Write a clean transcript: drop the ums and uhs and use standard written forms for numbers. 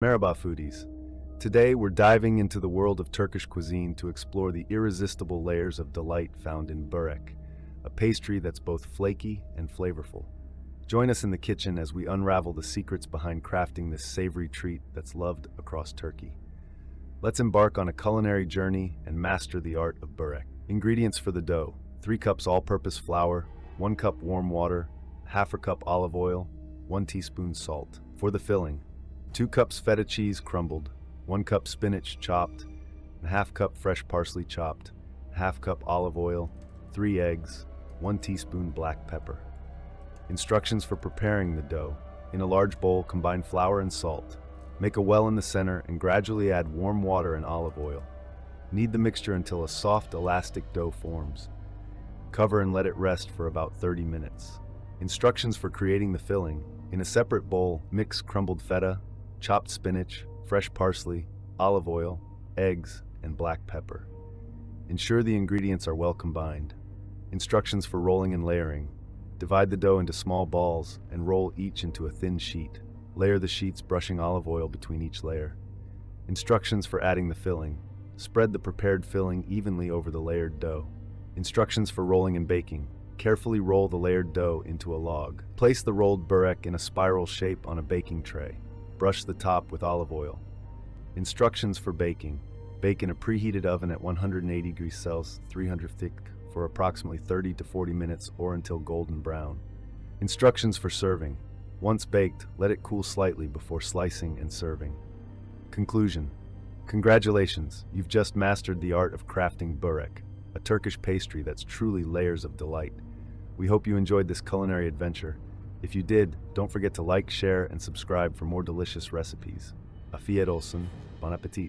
Merhaba, foodies. Today we're diving into the world of Turkish cuisine to explore the irresistible layers of delight found in Börek, a pastry that's both flaky and flavorful. Join us in the kitchen as we unravel the secrets behind crafting this savory treat that's loved across Turkey. Let's embark on a culinary journey and master the art of Börek. Ingredients for the dough: 3 cups all-purpose flour, 1 cup warm water, half a cup olive oil, 1 teaspoon salt. For the filling: 2 cups feta cheese crumbled, 1 cup spinach chopped, and half cup fresh parsley chopped, half cup olive oil, 3 eggs, 1 teaspoon black pepper. Instructions for preparing the dough: in a large bowl, combine flour and salt. Make a well in the center and gradually add warm water and olive oil. Knead the mixture until a soft, elastic dough forms. Cover and let it rest for about 30 minutes. Instructions for creating the filling: in a separate bowl, mix crumbled feta, chopped spinach, fresh parsley, olive oil, eggs, and black pepper. Ensure the ingredients are well combined. Instructions for rolling and layering: divide the dough into small balls and roll each into a thin sheet. Layer the sheets, brushing olive oil between each layer. Instructions for adding the filling: spread the prepared filling evenly over the layered dough. Instructions for rolling and baking: carefully roll the layered dough into a log. Place the rolled Börek in a spiral shape on a baking tray. Brush the top with olive oil. Instructions for baking: bake in a preheated oven at 180 degrees Celsius, 300 thick, for approximately 30 to 40 minutes or until golden brown. Instructions for serving: once baked, let it cool slightly before slicing and serving. Conclusion: congratulations, you've just mastered the art of crafting Börek, a Turkish pastry that's truly layers of delight. We hope you enjoyed this culinary adventure. If you did, don't forget to like, share, and subscribe for more delicious recipes. Afiyet olsun, bon appetit.